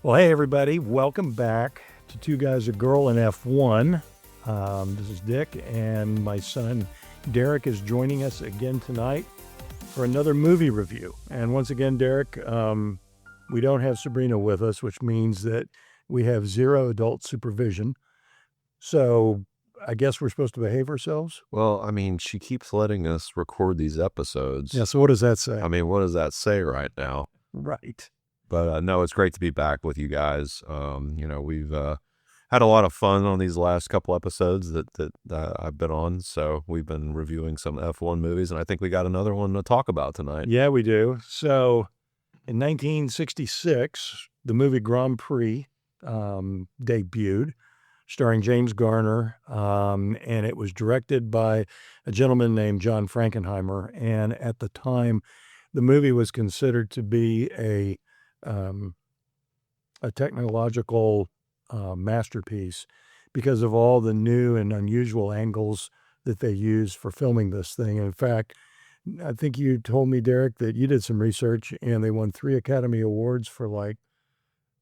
Well, hey, everybody. Welcome back to Two Guys, a Girl in F1. This is Dick, and my son Derek is joining us again tonight for another movie review. And once again, Derek, we don't have Sabrina with us, which means that we have zero adult supervision. So I guess we're supposed to behave ourselves? Well, I mean, she keeps letting us record these episodes. Yeah, so what does that say? I mean, what does that say right now? Right. But no, it's great to be back with you guys. We've had a lot of fun on these last couple episodes that I've been on. So we've been reviewing some F1 movies, and I think we got another one to talk about tonight. Yeah, we do. So in 1966, the movie Grand Prix debuted, starring James Garner, and it was directed by a gentleman named John Frankenheimer. And at the time, the movie was considered to be a technological masterpiece because of all the new and unusual angles that they used for filming this thing. In fact, I think you told me, Derek, that you did some research and they won 3 Academy Awards for like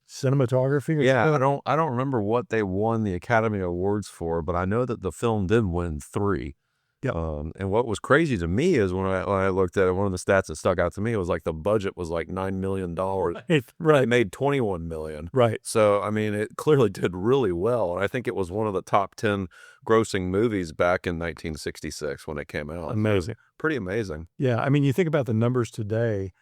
cinematography. Yeah, I don't remember what they won the Academy Awards for, but I know that the film did win 3. Yep. And what was crazy to me is when I looked at it, one of the stats that stuck out to me was like the budget was like $9 million. Right. It made $21 million. Right. So, I mean, it clearly did really well. And I think it was one of the top 10 grossing movies back in 1966 when it came out. Amazing. Pretty amazing. Yeah. I mean, you think about the numbers today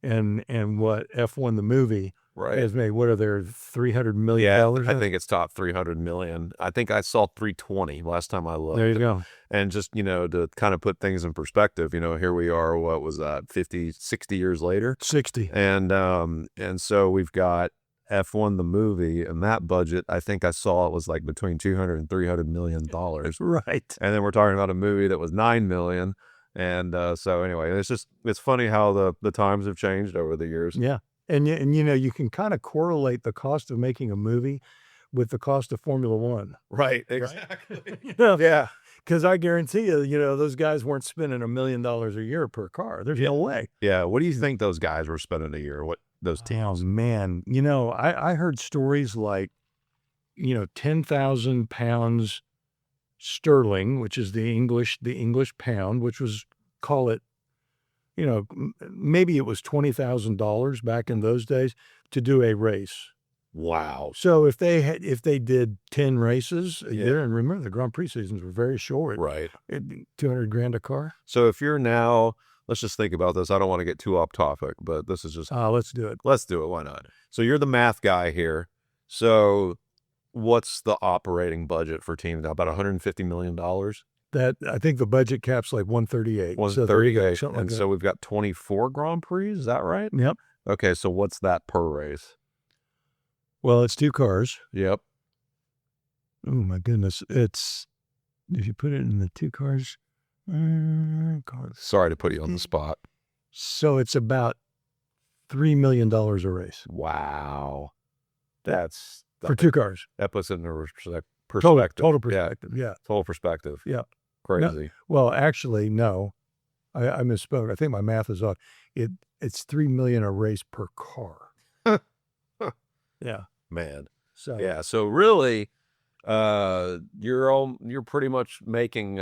and what F1 the movie has made. What are there, $300 million? Yeah, I think it's top 300 million. I think I saw 320 last time I looked. There you go. And just, to kind of put things in perspective, here we are, what was that, 50, 60 years later? 60. And so we've got F1 the movie, and that budget, I think I saw it was like between $200 and $300 million. Right. And then we're talking about a movie that was $9 million. And so anyway, it's funny how the times have changed over the years. Yeah. And you can kind of correlate the cost of making a movie with the cost of Formula One. Right. Exactly. Yeah. Because I guarantee you, those guys weren't spending $1 million a year per car. There's no way. Yeah. What do you think those guys were spending a year? What those teams? Oh, man. I heard stories like, 10,000 pounds sterling, which is the English pound, which was, call it, maybe it was $20,000 back in those days to do a race. Wow. So if they did 10 races a year, and remember the Grand Prix seasons were very short. Right. $200,000 a car. So if you're now, let's just think about this. I don't want to get too off topic, but this is just. Let's do it. Let's do it. Why not? So you're the math guy here. So what's the operating budget for teams now? About $150 million? That I think the budget cap's like 138. 138. So and so we've got 24 Grand Prix. Is that right? Yep. Okay. So what's that per race? Well, it's 2 cars. Yep. Oh my goodness. It's, if you put it in the 2 cars. Sorry to put you on the spot. So it's about $3 million a race. Wow. That's for 2 cars. That puts it in perspective. Total perspective. Yeah. Total perspective. Yeah. Crazy. No, well, actually, no. I misspoke. I think my math is off. It's $3 million a race per car. Yeah. Man. So yeah. So really, you're pretty much making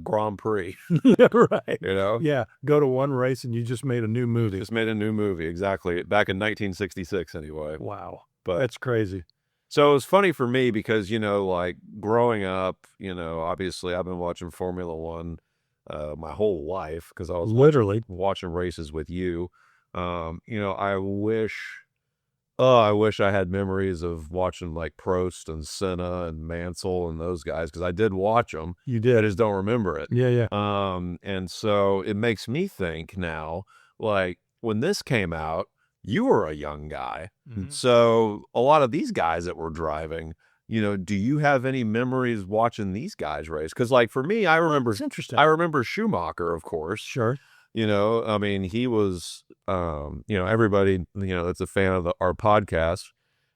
Grand Prix. Right. Yeah. Go to one race and you just made a new movie. Just made a new movie. Exactly. Back in 1966 anyway. Wow. But that's crazy. So it was funny for me because, like growing up, obviously I've been watching Formula One my whole life because I was literally watching races with you. I wish I had memories of watching like Prost and Senna and Mansell and those guys because I did watch them. You did. I just don't remember it. Yeah. And so it makes me think now, like when this came out, you were a young guy. Mm-hmm. So a lot of these guys that were driving, do you have any memories watching these guys race? Because like for me, I remember Schumacher, of course. Sure. I mean, he was, everybody, that's a fan of our podcast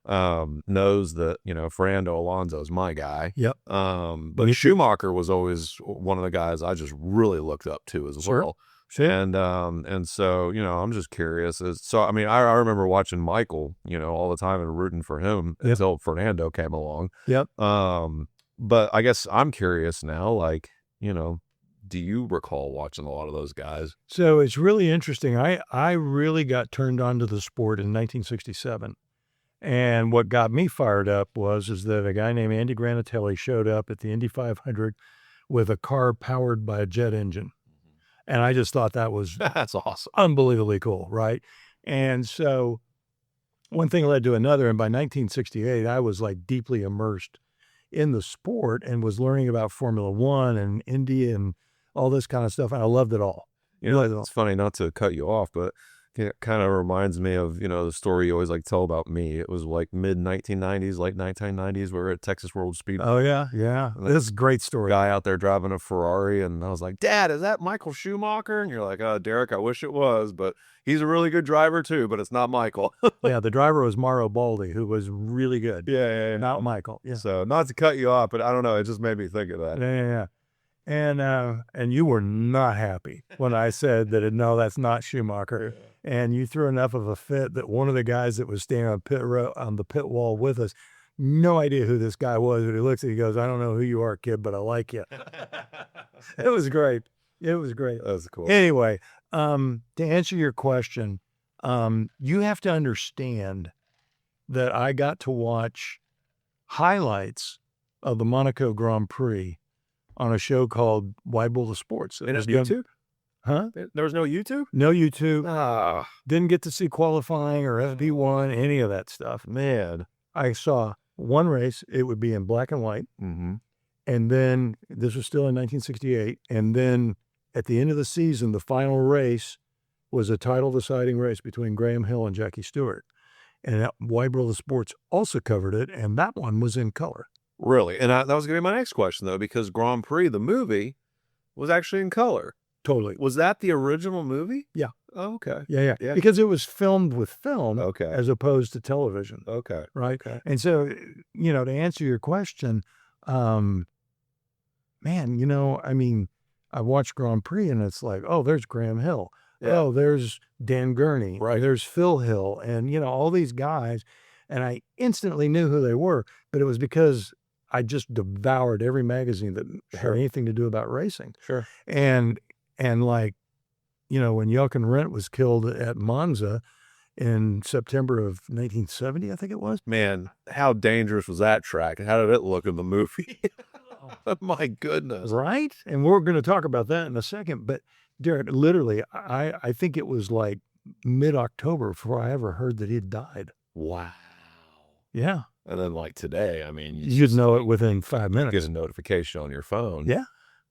knows that, Fernando Alonso's my guy. Yep. But Schumacher was always one of the guys I just really looked up to as well. And so, I'm just curious. So, I mean, I remember watching Michael, all the time and rooting for him until Fernando came along. Yep. But I guess I'm curious now, like, do you recall watching a lot of those guys? So it's really interesting. I really got turned on to the sport in 1967. And what got me fired up is that a guy named Andy Granatelli showed up at the Indy 500 with a car powered by a jet engine. And I just thought that was That's awesome. unbelievably cool, right? And so one thing led to another. And by 1968, I was like deeply immersed in the sport and was learning about Formula One and Indy and all this kind of stuff. And I loved it all. It's funny, not to cut you off, but it kind of reminds me of, the story you always like tell about me. It was like mid-1990s, late 1990s. We were at Texas World Speed. Oh, yeah. Yeah. This is a great story. Guy out there driving a Ferrari. And I was like, Dad, is that Michael Schumacher? And you're like, oh, Derek, I wish it was. But he's a really good driver, too. But it's not Michael. Yeah. The driver was Mauro Baldi, who was really good. Yeah. Not Michael. Yeah. So not to cut you off, but I don't know. It just made me think of that. Yeah. And you were not happy when I said that, no, that's not Schumacher. Yeah. And you threw enough of a fit that one of the guys that was standing on the pit wall with us, no idea who this guy was, but he looks at, he goes, I don't know who you are, kid, but I like you. It was great. It was great. That was cool. Anyway, to answer your question, you have to understand that I got to watch highlights of the Monaco Grand Prix on a show called Wide World of Sports. It was YouTube? Huh? There was no YouTube? No YouTube. Ah. Didn't get to see qualifying or FP1, any of that stuff. Man. I saw one race. It would be in black and white. Mm-hmm. And then, this was still in 1968. And then at the end of the season, the final race was a title-deciding race between Graham Hill and Jackie Stewart. And Wide World of Sports also covered it, and that one was in color. Really? And that was going to be my next question, though, because Grand Prix, the movie, was actually in color. Totally. Was that the original movie? Yeah. Oh, okay. Yeah. Because it was filmed with film as opposed to television. Okay. Right? Okay. And so, to answer your question, man, I mean, I watched Grand Prix and it's like, oh, there's Graham Hill. Yeah. Oh, there's Dan Gurney. Right. There's Phil Hill. And, all these guys. And I instantly knew who they were, but it was because I just devoured every magazine that had anything to do about racing. Sure. And like, when Jochen Rindt was killed at Monza in September of 1970, I think it was. Man, how dangerous was that track? How did it look in the movie? Oh, my goodness. Right? And we're going to talk about that in a second. But Derek, literally, I think it was like mid-October before I ever heard that he had died. Wow. Yeah. And then like today, I mean, you'd know it within 5 minutes. Get a notification on your phone. Yeah.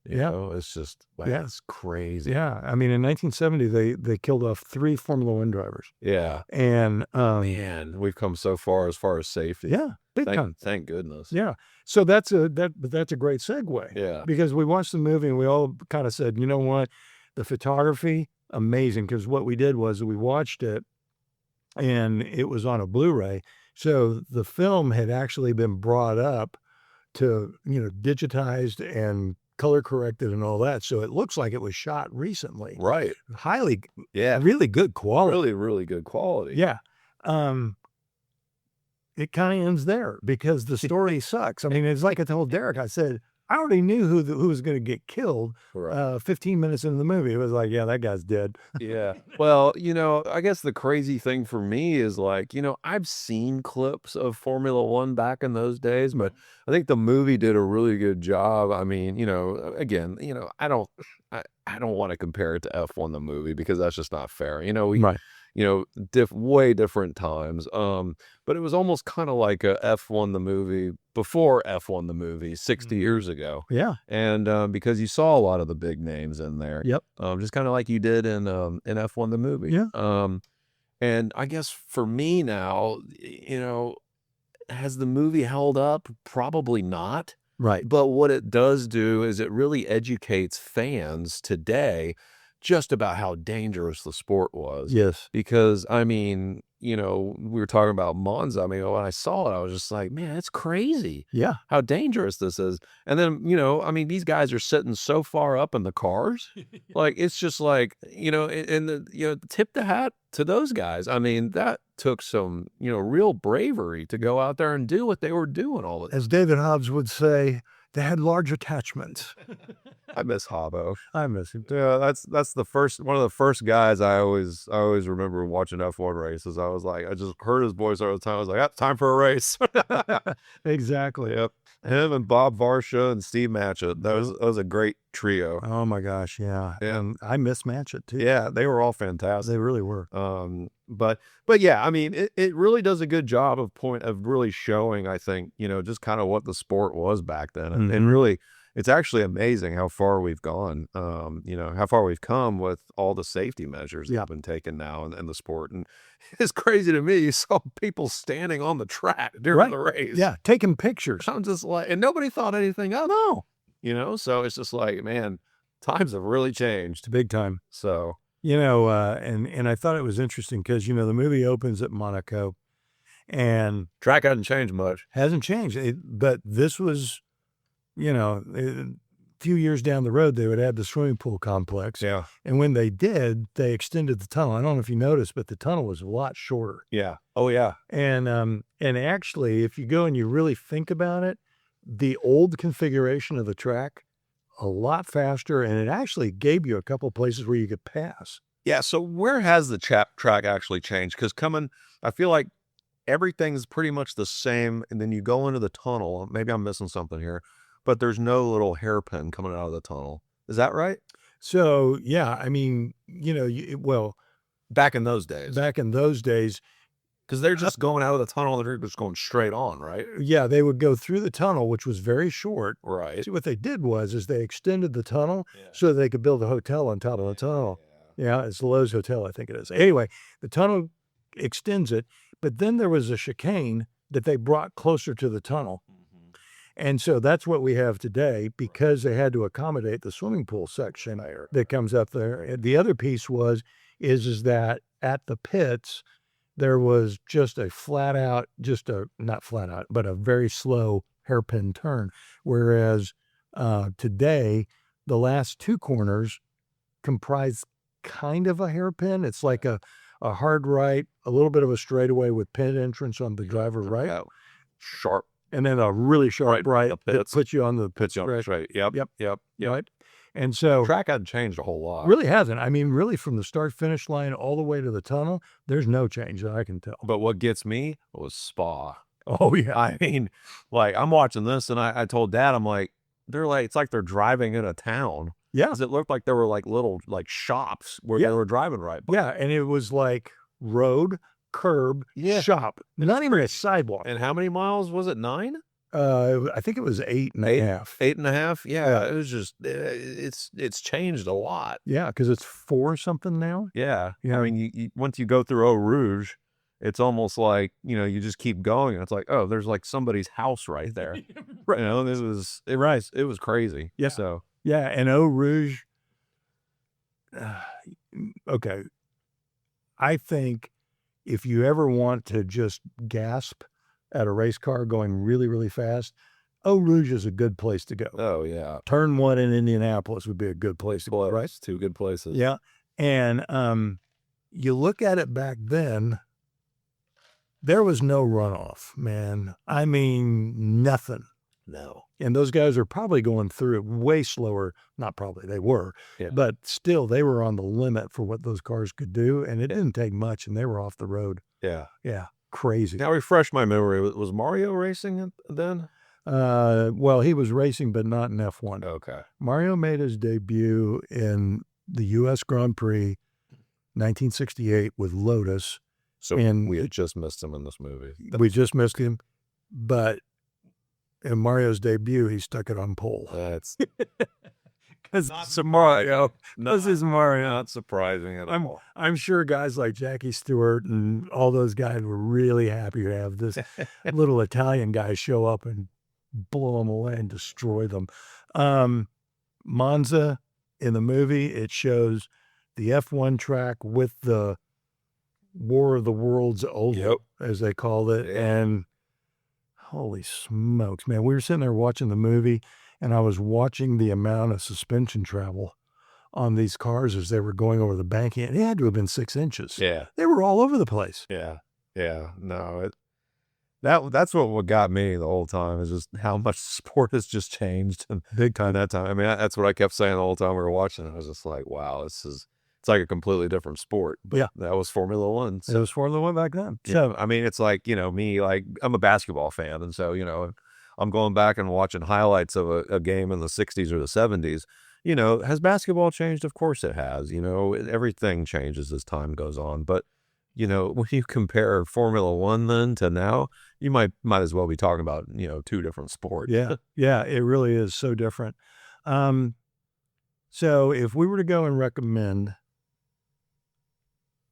You know, it's just, wow, it's crazy. Yeah. I mean, in 1970, they killed off 3 Formula One drivers. Yeah. And, man, we've come so far as safety. Yeah. Big time. Thank goodness. Yeah. So that's a great segue. Yeah. Because we watched the movie and we all kind of said, you know what? The photography, amazing. Because what we did was we watched it and it was on a Blu-ray. So the film had actually been brought up to, digitized and color corrected and all that. So it looks like it was shot recently. Right. Really good quality. Really, really good quality. Yeah. It kind of ends there because the story sucks. I mean, it's like I told Derek, I said, I already knew who was going to get killed 15 minutes into the movie. It was like, yeah, that guy's dead. Yeah. Well, I guess the crazy thing for me is like, I've seen clips of Formula One back in those days, but I think the movie did a really good job. I mean, again, I don't want to compare it to F1 the movie because that's just not fair. Way different times. But it was almost kind of like a F1 the movie before F1 the movie 60 years ago. Yeah. And because you saw a lot of the big names in there. Yep. Just kind of like you did in F1 the movie. Yeah. And I guess for me now, has the movie held up? Probably not. Right. But what it does do is it really educates fans today just about how dangerous the sport was. Yes. Because, I mean, you know, we were talking about Monza. I mean, when I saw it, I was just like, man, it's crazy Yeah. how dangerous this is. And then, you know, I mean, these guys are sitting so far up in the cars. Like, it's just like, you know, tip the hat to those guys. I mean, that took some, you know, real bravery to go out there and do what they were doing all the time. As David Hobbs would say, they had large attachments. I miss Hobbo. I miss him. Yeah, that's one of the first guys I always remember watching F1 races. I was like, I just heard his voice all the time. I was like, ah, time for a race. Exactly. Yep. Him and Bob Varsha and Steve Matchett. That was a great trio. Oh my gosh, yeah. And I miss Matchett too. Yeah, they were all fantastic. They really were. But yeah, I mean, it really does a good job of really showing, I think, you know, just kind of what the sport was back then. And really, it's actually amazing how far we've gone, you know, how far we've come with all the safety measures that have been taken now in the sport. And it's crazy to me. You saw people standing on the track during the race. Yeah, taking pictures. I'm just like, and nobody thought anything of it. No. You know, so it's just like, man, times have really changed. Big time. So, you know, and I thought it was interesting because, you know, the movie opens at Monaco and track hasn't changed much. Hasn't changed. But this was, you know, a few years down the road, they would add the swimming pool complex. Yeah. And when they did, they extended the tunnel. I don't know if you noticed, but the tunnel was a lot shorter. Yeah. Oh, yeah. And actually, if you go and you really think about it, the old configuration of the track, a lot faster, and it actually gave you a couple places where you could pass. Yeah, so where has the track actually changed? Because I feel like everything's pretty much the same, and then you go into the tunnel. Maybe I'm missing something here, but there's no little hairpin coming out of the tunnel. Is that right? So, yeah, I mean, you know, back in those days. Because they're just going out of the tunnel and they're just going straight on, right? Yeah, they would go through the tunnel, which was very short. Right. See, what they did is they extended the tunnel so that they could build a hotel on top of the tunnel. Yeah, it's the Lowe's Hotel, I think it is. Anyway, the tunnel extends it, but then there was a chicane that they brought closer to the tunnel. And so that's what we have today because they had to accommodate the swimming pool section that comes up there. The other piece is that at the pits, there was just a not flat out, but a very slow hairpin turn. Whereas today, the last two corners comprise kind of a hairpin. It's like a hard right, a little bit of a straightaway with pit entrance on the driver's right. Sharp. And then a really sharp right that puts you on the pit straight. Yep. Right. And so track hasn't changed a whole lot. Really hasn't. I mean, really from the start finish line all the way to the tunnel, there's no change that I can tell. But what gets me was Spa. Oh yeah. I mean, like I'm watching this and I told Dad, I'm like, it's like they're driving in a town. Yeah. Because it looked like there were like little like shops where they were driving right by. Yeah. And it was like road, curb, shop, not even a sidewalk. And how many miles was it? 9? I think it was 8.5. 8.5. Yeah. It was just, it's changed a lot. Yeah. Because it's 4 something now. Yeah. I mean, you once you go through Eau Rouge, it's almost like, you know, you just keep going and it's like, oh, there's like somebody's house right there. Right. You know, it was crazy. Yeah. So, yeah. And Eau Rouge, okay. I think if you ever want to just gasp at a race car going really, really fast, Eau Rouge is a good place to go. Oh, yeah. Turn 1 in Indianapolis would be a good place to go, right? 2 good places. Yeah. And you look at it back then, there was no runoff, man. I mean, nothing. No. And those guys are probably going through it way slower. Not probably, they were. Yeah. But still, they were on the limit for what those cars could do. And it didn't take much, and they were off the road. Yeah. Yeah. Crazy. Now, refresh my memory. Was Mario racing then? Well, he was racing, but not in F1. Okay. Mario made his debut in the U.S. Grand Prix 1968 with Lotus. So we had just missed him in this movie. We just missed him. But in Mario's debut, he stuck it on pole. That's... Because it's Mario. This is Mario. Not surprising at all. I'm sure guys like Jackie Stewart and all those guys were really happy to have this little Italian guy show up and blow them away and destroy them. Monza, in the movie, it shows the F1 track with the War of the Worlds oval, as they called it. And holy smokes, man, we were sitting there watching the movie, and I was watching the amount of suspension travel on these cars as they were going over the banking. It had to have been 6 inches. Yeah. They were all over the place. Yeah. Yeah. No, that's what got me the whole time, is just how much sport has just changed. And Big time. that time, I mean, that's what I kept saying the whole time we were watching. I was just like, wow, it's like a completely different sport. But Yeah. that was Formula One. It was Formula One back then. So, I mean, it's like, me, like, I'm a basketball fan. And so, I'm going back and watching highlights of a game in the 60s or the 70s. Has basketball changed? Of course it has. Everything changes as time goes on. But, when you compare Formula One then to now, you might as well be talking about, 2 different sports. Yeah. Yeah, it really is so different. So if we were to go and recommend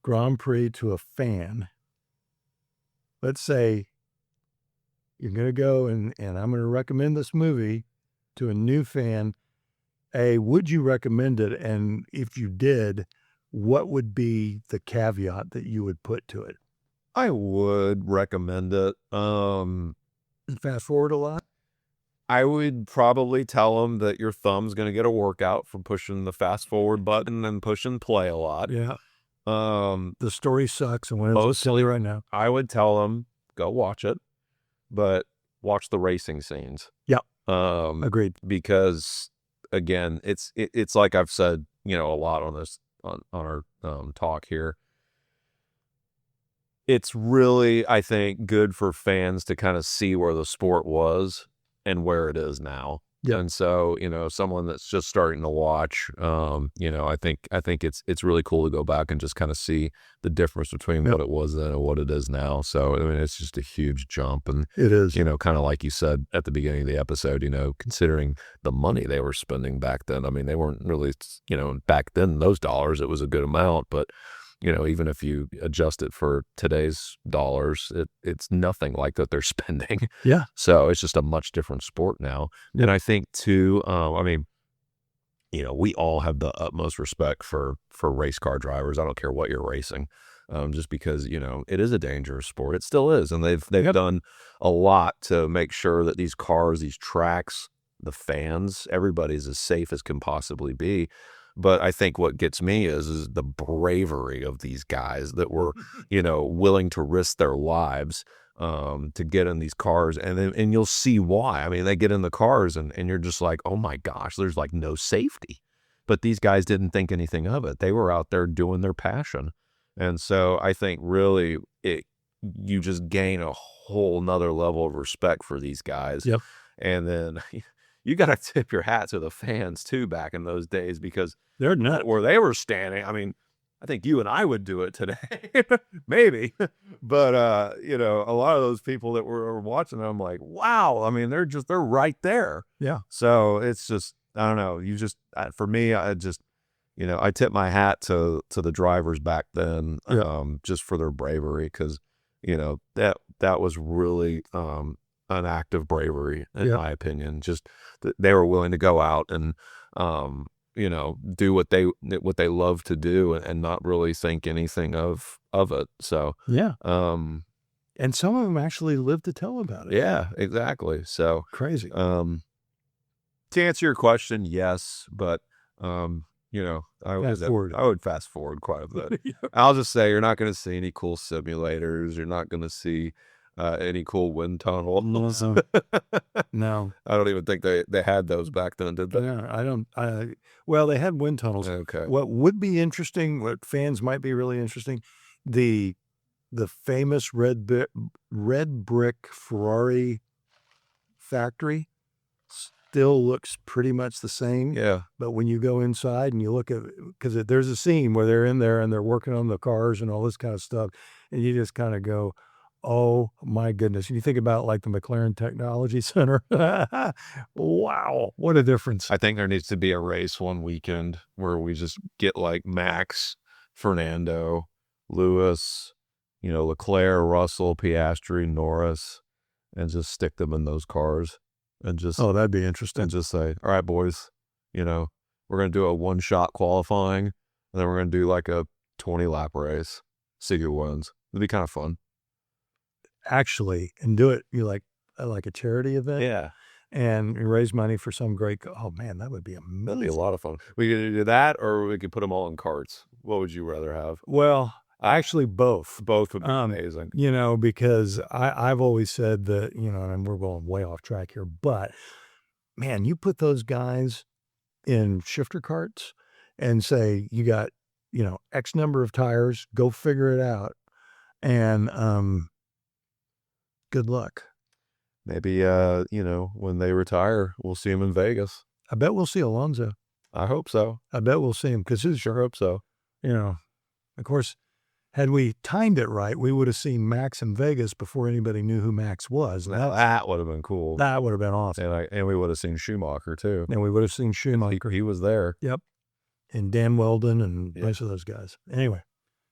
Grand Prix to a fan, let's say you're going to go and I'm going to recommend this movie to a new fan. Would you recommend it? And if you did, what would be the caveat that you would put to it? I would recommend it. Fast forward a lot? I would probably tell them that your thumb's going to get a workout from pushing the fast forward button and pushing play a lot. Yeah. The story sucks, and when it's silly right now. I would tell them, go watch it, but watch the racing scenes. Yeah. Agreed. Because again, it's like I've said, a lot on this on our talk here. It's really, I think, good for fans to kind of see where the sport was and where it is now. Yeah. And so, someone that's just starting to watch, I think it's really cool to go back and just kind of see the difference between what it was then and what it is now. So, I mean, it's just a huge jump. And it is, kind of like you said at the beginning of the episode, considering the money they were spending back then. I mean, they weren't really, back then, those dollars, it was a good amount, but even if you adjust it for today's dollars, it's nothing like that they're spending. Yeah. So it's just a much different sport now. Yeah. And I think too, I mean, we all have the utmost respect for race car drivers. I don't care what you're racing, just because, it is a dangerous sport. It still is. And they've done a lot to make sure that these cars, these tracks, the fans, everybody's as safe as can possibly be. But I think what gets me is the bravery of these guys that were, willing to risk their lives to get in these cars. And you'll see why. I mean, they get in the cars and you're just like, oh my gosh, there's like no safety. But these guys didn't think anything of it. They were out there doing their passion. And so I think really you just gain a whole nother level of respect for these guys. Yep. And then you got to tip your hat to the fans too back in those days, because they're nuts. Where they were standing, I mean, I think you and I would do it today, maybe. But, a lot of those people that were watching, I'm like, wow. I mean, they're right there. Yeah. So it's just, I don't know. For me, I just, I tip my hat to the drivers back then, just for their bravery. Because, that was really, an act of bravery, in my opinion. Just they were willing to go out and, do what they love to do and not really think anything of it. So, yeah. And some of them actually lived to tell about it. Yeah, exactly. So crazy. To answer your question, yes, but, I would fast forward quite a bit. Yeah. I'll just say you're not going to see any cool simulators. You're not going to see any cool wind tunnels. No. I don't even think they had those back then, did they? Yeah, well, they had wind tunnels. Okay. What would be interesting, what fans might be really interesting, the famous red brick Ferrari factory still looks pretty much the same. Yeah. But when you go inside and you look at, because there's a scene where they're in there and they're working on the cars and all this kind of stuff, and you just kind of go, oh my goodness. And you think about like the McLaren Technology Center. Wow, what a difference. I think there needs to be a race one weekend where we just get like Max, Fernando, Lewis, Leclerc, Russell, Piastri, Norris, and just stick them in those cars and just, oh, that'd be interesting. And just say, all right, boys, we're going to do a one-shot qualifying. And then we're going to do like a 20-lap race. See who wins. It'd be kind of fun. Actually, and do it, you like a charity event. Yeah. And you raise money for some great, oh man, that would be amazing. That'd be a lot of fun. We could do that, or we could put them all in carts. What would you rather have? Well, actually both. Both would be amazing. You know, because I've always said that, you know, and we're going way off track here, but man, you put those guys in shifter carts and say, you got, you know, X number of tires, go figure it out. And good luck. Maybe, you know, when they retire, we'll see them in Vegas. I bet we'll see Alonso. I hope so. I bet we'll see him because Sure hope so. you know, of course, had we timed it right, we would have seen Max in Vegas before anybody knew who Max was. That would have been cool. That would have been awesome. And we would have seen Schumacher too. And we would have seen Schumacher. He was there. Yep. And Dan Weldon and a bunch of those guys. Anyway,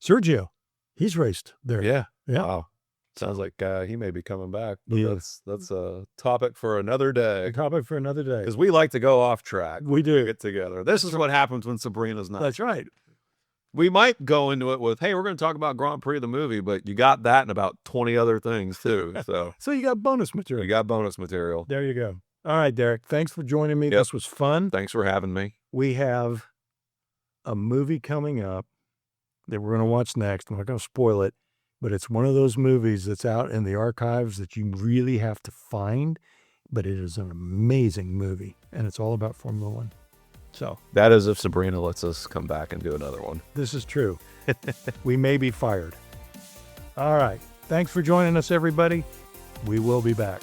Sergio, he's raced there. Yeah. Yeah. Wow. Sounds like he may be coming back. But Yeah. that's a topic for another day. A topic for another day. Because we like to go off track. We do. Get together. This is what happens when Sabrina's not. That's right. We might go into it with, hey, we're going to talk about Grand Prix the movie, but you got that and about 20 other things too. So So you got bonus material. we got bonus material. There you go. All right, Derek. Thanks for joining me. Yep. This was fun. Thanks for having me. We have a movie coming up that we're going to watch next. I'm not going to spoil it, but it's one of those movies that's out in the archives that you really have to find, but it is an amazing movie, and it's all about Formula One. So That is if Sabrina lets us come back and do another one. this is true. We may be fired. All right. Thanks for joining us, everybody. We will be back.